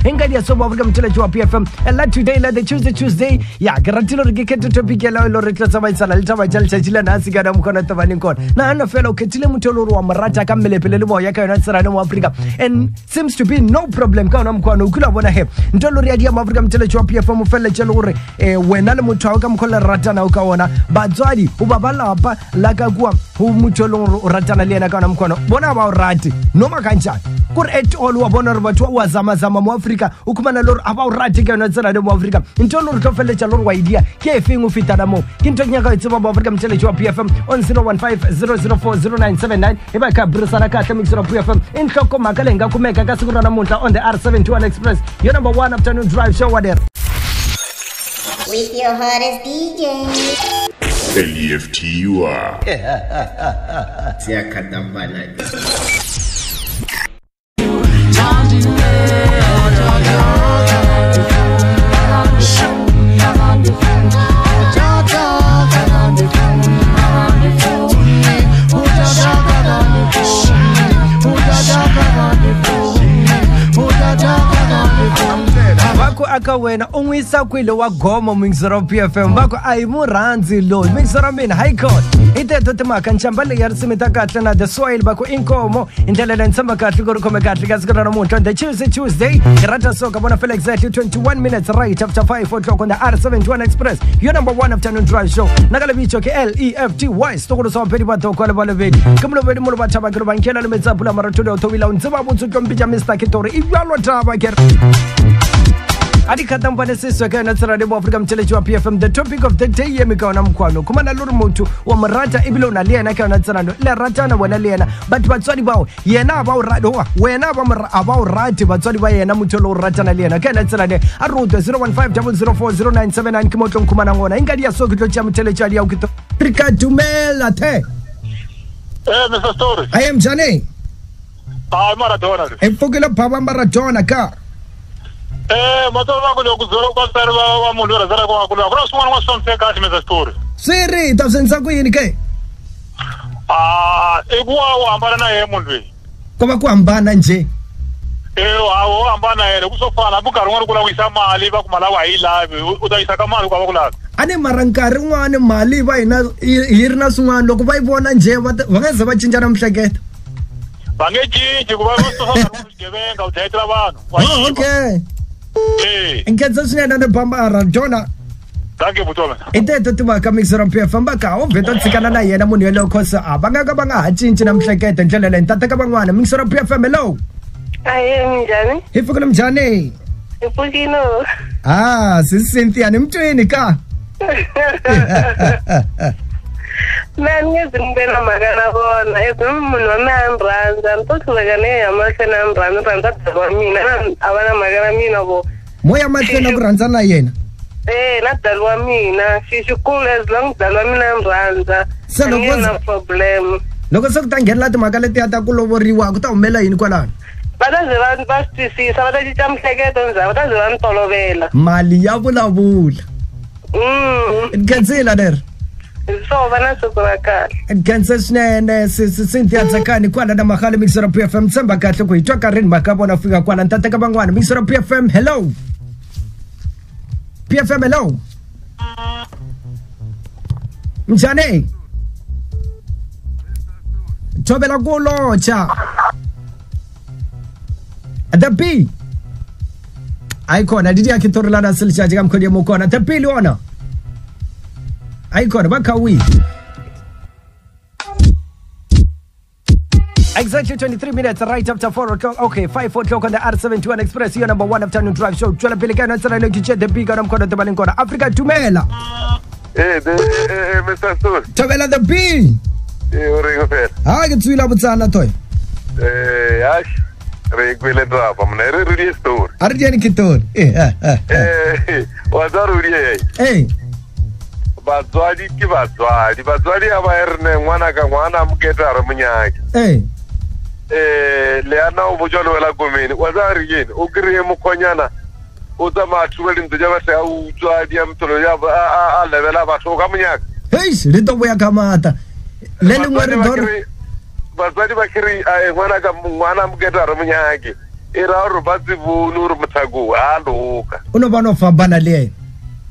Ingadia so welcome to the PFM. And like today, like the Tuesday. Yeah, garantilo rikete topic ya leo rekla sabaisana litaba chachila na sigara mkono tabani mkono. Na ana fellow ketile mutolo wa marata kamele pelele mo yaka na tsara na Africa. And seems to be no problem kana mkono ukula bona he. Ntolo ri adia Africa mtele chwa PFM fele chelore wena le mutho ka mkola rata na ukaona. Batswadi ubabala apa laka kwa hu mutolo ratana le na kana mkono. Bona ba urati noma kanjani. Kur et all wa bona batho wa zama mu Africa ukumana lor aba urati ka na tsara mu Africa. Ntolo ri tofele chelore wa idea ke fingu fitana mo. Kinto nyaka itseba mu Africa mtele chwa PFM on 0150040979 eba ka brisana ka mixero PFM in khoko makalenga kumeka ka sikura namunta on the R721 Express your number 1 afternoon drive show whatever with your hottest DJ LEFT you are aka wena unwisa kwile wa goma mixero PFM bako ai muranzi lo mixero mina high court ite totema kanchambale yarsimita katle na the soil bako inkomo intelele nsema katle goro kome katle gasikora na muntu on the Tuesday rata soka bona feel exactly 21 minutes right after 5 o'clock on the R721 Express your number 1 afternoon drive show nagala bicho ke LEFTY stokoro so pedi bato kwa le vedi kamlo vedi mulo bataba kero bankela le metsapula maratude otobila untseba butsu kompija Mr Khetori ibyalo taba kero Adi katambane siswa kana tsara de Africa mchelechi wa PFM the topic of the day yemika na mkwano kuma na luru mtu wa marata ibilo na liena kana tsara no la rata na wala liena but batswadi bawo yena abawo rado wena abawo rati batswadi ba yena mutolo rata na liena kana tsara de aruto 0150040979 kimotlo kuma na ngona ingadi ya sokito cha mchelechi ali au kito trikatumela te Mr Story I am Jane Maradona efokela baba Maradona ka matova kulo kuzolo kwa serva wa munhu razara kwa kulo akura swin'wana wa swona kahle Mr Story siri tasenza ku yini ke ekuwa u hambana na yeye munhu loyi kuba ku hambana nje hawo hambana yena kusofana bukarhi n'wana kula wisa mali va ku mala wa hi lavi u ta yisa ka mali kwa va ku lavi ane marankari n'wana mali va hina hi ri na swin'wana loko va yi vona nje va nga ze va cinca na mihleketo va nge cinci ku va swigevenga u dlayetela vanhu okay Ngeza swinene na bamba Maradona. Danke butoma. Ite totima ka mixero PFM baka o veto tsikana na yena munhu yelo khosa abanga ka banga ha cinci na mhlekete ndlela le ntata ka bangwana mixero PFM hello. Aye njani? Hifukile mjani? Ipukino. Cynthia ni mtweni ka. Nani zimbena magana bona munhu wa mhandranza ntohlekane ya mahlena mhandranza wa mina avana magana mina vo moya mahlena ku rhandza na yena na dalwa mina xikulu as long dalwa mina mhandranza no problem loko se ku ta nghenela timhaka leti ya ta ku lovoriwa ku ta humela yini kwalano va ta ze va twisisa va ta cinca mihleketo ndzhaku va ta ze va ni tolovela mali ya vulavula khansela der so vana sokoraka Kansas nene Cynthia Tsakani kwala na mahali mixero PFM samba kahle ku hitwa karini makabona fika kwala ntata ka bangwana mixero PFM hello PFM hello mjane tobela kulo cha the B icon didi akitori lana silcha jika mkodi mukona the B liona icon bakawi Exactly 23 minutes right after 4 o'clock. Okay, 5 o'clock on the R721 Express. Your number 1 afternoon drive show. Chwala Pelikana tsara le kiche the big on mkono te balinkona. Africa tumela. Mr. Story. Tumela the B. Uringo fer. Ke tswila butsana toy. Yash. Re kwele drapa mna re rudi story. Ardiani Khetori. Wazaru ri batswadi ke batswadi aba erne ngwana ka ngwana muketa re munyaki le ana o bojalo wela gomeni wazari yini o kriye mukonyana o tsama thubeli ntse ba tla o tswadi ya mtolo ya a levela batho ka munyaki hey le to boya kamata le lengwe re dor batswadi ba kiri ngwana moketa re monyake e ra re ba tsibone re mothago a loka uno bana fa bana le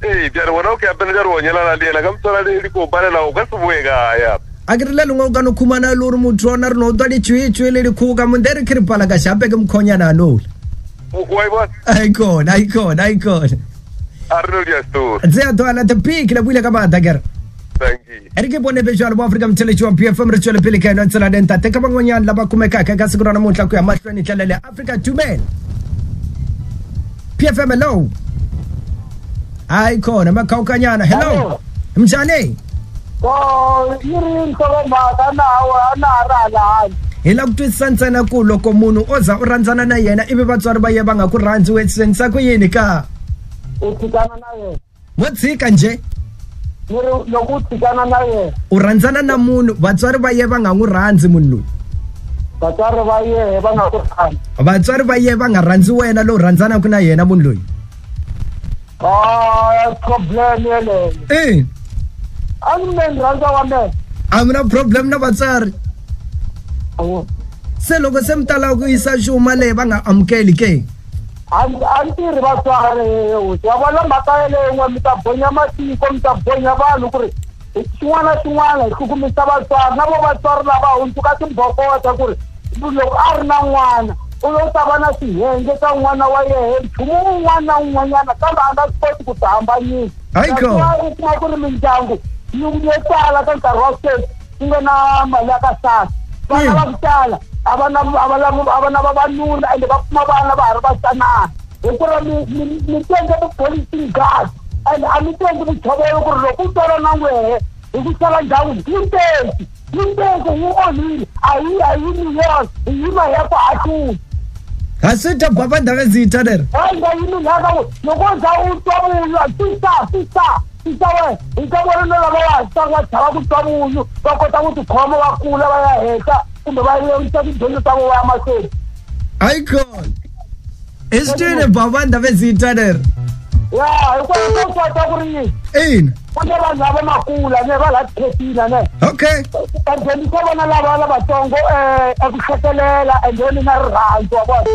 bjale wona o ke apene ja re o nyelana le ena ka mtsona le di ko balela o ka se boe ga ya a ke re le lengwe o ka no khumana le re motho ona re no twa di tshwe le di khuka mo ndere ke re pala ka shape ke mkhonyana no o i was icon a re no dia story tse a tola te pick le buile ka mata ke re thank you ere ke bone bejalo ba Africa mtheletse wa PFM re tswele pele ka ena tsela denta te ka bangonyana la ba kumeka ka se kurana motla ku ya mahlweni tlalele Africa to men PFM hello icon makhaukanyana hello mjane yiri nhloko na rala hila kutwisisa ntsena ku loko munhu oza u randzana na yena ivi vatswari va ye va nga ku rhandzi wetsenisa ku yini ka u tshikana na yena mo tshika nje loko u tshikana na yena u randzana na munhu vatswari va ye va nga n'wi rhandzi munhu loyi vatswari va ye va nga ku rhandzi vatswari va ye va nga rhandzi wena lo rhandzanaka na yena munhu loyi problem yeleyo a ni me rhandza wa me a mina problem na vatswari se loko se mtala ku isa xuma leyi va nga amukeli ke a ntirhi vatswari wa vona mhaka yeleyo mi ta bonya matiko mi ta bonya vanhu ku ri xin'wana xin'wana hi kukumisa vatswari na vo vatswari lava hundzuka timbokota ku ri loko a ri na n'wana u lo ta va na swihenge ka n'wana wa yehe nchumu wun'wana na wun'wanyana kambe a nga swi koti ku ti hambanyisa u kuma ku ri mindyangu yo tala ka nkarhi wa sweswi ku nga na mali ya kasasa vana va ku tala a va na vavanuna ende va kuma vana va ha ri vasanana hi ku ri mi tenge ti-policing guard and a mi tengi vuchovelo ku ri loko u tola na n'wehe hi ku xava ndhawu yinteki yi onhile a yi miliyoni hi yima ya ku hatlula ha swi ta baba ndhawu zita leri nga yimi laka loko u za u twa munyu tisa we hi ka vona na lava va tanga chava ku twa munyu va kota ku tikhoma va kula va ya heta kumbe va yisa tidyondzo ta vona ya mahlweni icon i swi twile baba ndhawu zita leri ya hikwalaho ko kota ku ri yini ina ku ne vanhu lava makula ne va la tikhethina ne okay dyondzisa vona lavatsongo eku hlekelela endeni na rirhandzu wa vona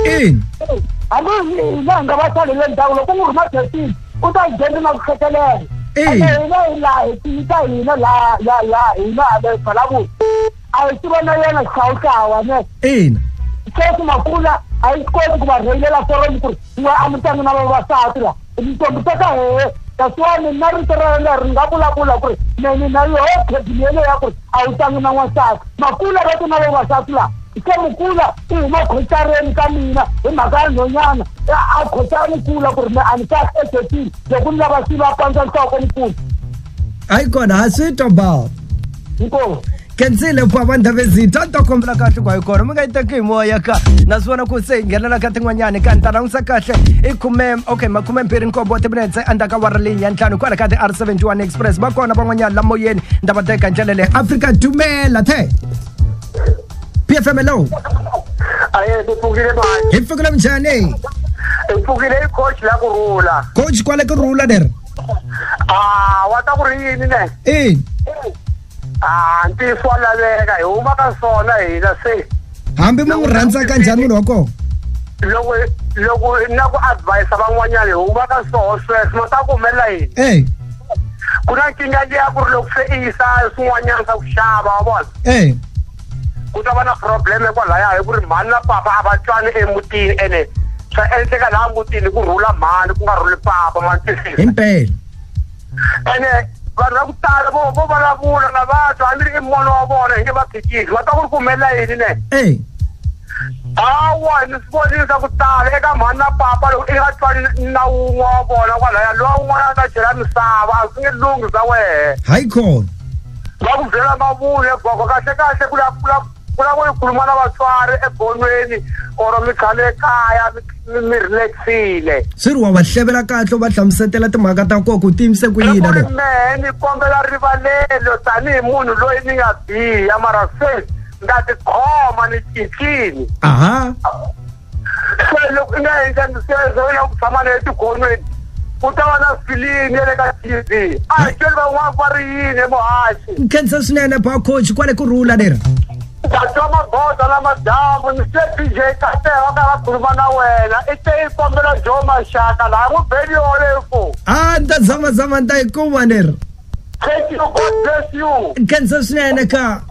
hambi hina nga va salele ndhawu loko n'wi ri mathethini u ta dyondzi na ku hlekelela hina hi laha hi tiyisa hina laha hina ale Phalaborwa a hi tiva na yena xihlawuhlawa ne sweswi makula a yi swi koti ku va rheyilela foromu ku ri a mitlangu na vavasati la tintombi ta ka hehe kasiwani na rito leri nga vulavula ku ri neni na yoho khedilele ya ku ri a wu tlangi na n'wansati makula va ti na vavasati laha se mukula i huma khotareni ka mina hi mhaka ya nhonyana a khotani kula ku ri a ni kahle egetini loko ni lava swi va pandza nhloko ni kula a yi kona ha swi twa baba inkosi kenzile baba ndhavezita ta kombela kahle kwa ikona mi nga yi teki hi moya ka naswona ku se nghenelela ka tin'wanyani ka nta langutisa kahle i makume mbirhi nkombo timinetse andaka wa ri ya ntlhanu kwala ka ti-R71 Express va kona van'wanyani la moyeni nda va teka ndlela leyi Africa dumela the PFM hello aye tipfukile manje hi pfukile njhani tipfukile i coach la kurhula coach kwale kurhula leri wa ta ku ri yini ne ntiso wa laveka hi huma ka swona hina se hambi mi n'wi rhandza ka njhani munhu wa kona loko na ku advise van'wanyana hi huma ka swoho sweswo ma ta ku humelela yini ku na nkingha liya ku ri loko se i yisa swin'wanyana swa ku xava wa vona ku ta va na problem kwalaya hi ku ri mhani na papa a va twani emutini ene swa endleka laha mutini ku rhula mhani ku nga rhuli papa mantisisa impela ene vanhu va ku tala vo vulavula na vatwa a ni ri i mono wa vona hi nge va phikisi va ta ku ri ku humelela yini ne hawa ni swi vonisa ku tala eka mhani na papa loko i nga twani na wun'we wa vona kwalaya lowa wun'wana a ta chela misava a swi nge lunghi za wehe hayi khona va ku byela mavun'wa boko kahle ku lava ku khuluma na vatswari ebonweni or mi tshame ekaya mi relaxile swi ri wa va hlevela kahle va hlamusetela timhaka ta koho ku tiyimise ku yina le mehe ni kombela rivalelo tanihi munhu loyi ni nga biha mara se nga tikhoma ni cincini aha se loko i nga endlangi sweswo i na ku tshama na etigonweni utawana feeling le ka TV tshwele ba wa parile mo hashi Kenza swinene ba coach kwale ku rula dera Tatoma boda la madamu ni DJ Katela ka khuluma na wena ikombela Joma Shaka la ku beli olefu ndazama ndayikuma dera Thank you, God bless you. Kenza swinene ka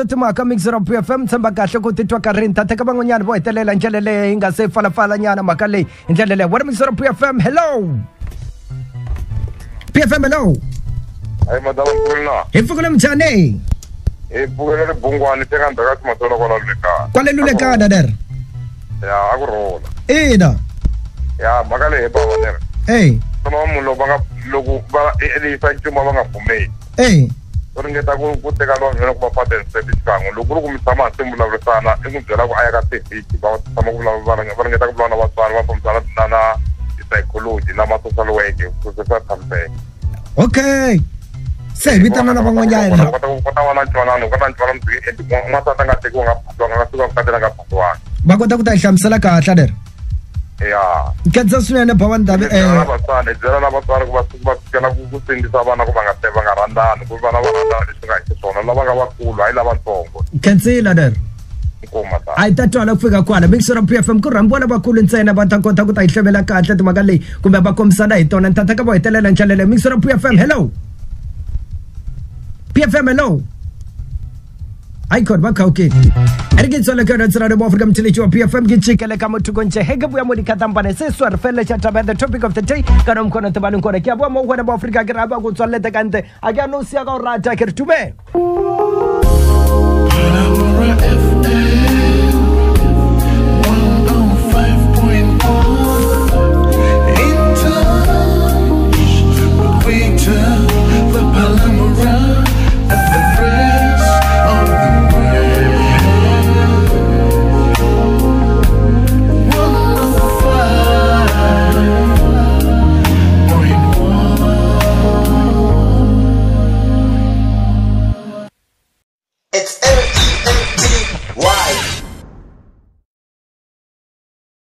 Tuma ka Mix Up FM tsamba kahle ku titwa ka rinta teka van'wanyana vo hetelela ndlela leyi nga se falafala nyana mhaka leyi ndlela leyi wa Mix Up FM hello PFM hello Ay madam Kulna hi pfukule mchane pfukele bungwani teka ndaka timatolo kwala leka kwale luleka der ya akurola ina ya mhaka leyi baba nere tama munhu banga loko ba elisa nchumu va nga pfumeli ringeta ku teka lona ku va patent certificate loko ku mi tshama hansi mulavurisana i ku byela ku aya ka safety va tshama ku vulavula va ringeta ku vulavula na vatswari va fambisana na psychology na ma-social worker ku se sa tshamiseka okay se vitana na van'wanyana kota wana ntwanano kota ntwana mziki n'wansati a nga tekiwa nga phasiwanga nga suka vukatela nga phasiwanga va kota ku ta yi hlamusela kahle der ya kenza swinene bhavan David byela na vatswari ku va fikela ku sindzisa vana ku va nga rhandzani ku vana va rhandzana leswi nga hi swona lava nga vakulu hayi lavatsongo khensila der a yi ta twala ku fika kwala Mix Up FM ku rhambiwa lavakulu ntsena va ta kota ku ta yi hlevela kahle timhaka leyi kumbe va kombisana hi tona ntata ka vo hetelela nchalele Mix Up FM hello PFM hello Icon ba kauke erike tsole ka tsara mo Africa mtilichi wa PFM gitshikele ka motho gonche hege buya mo dikatampane se swar felle cha taba the topic of the day kana mkono tebana nkore ke bua mo gona ba Africa ke raba go tswalete kante a ke no sia ka o rata ke re tume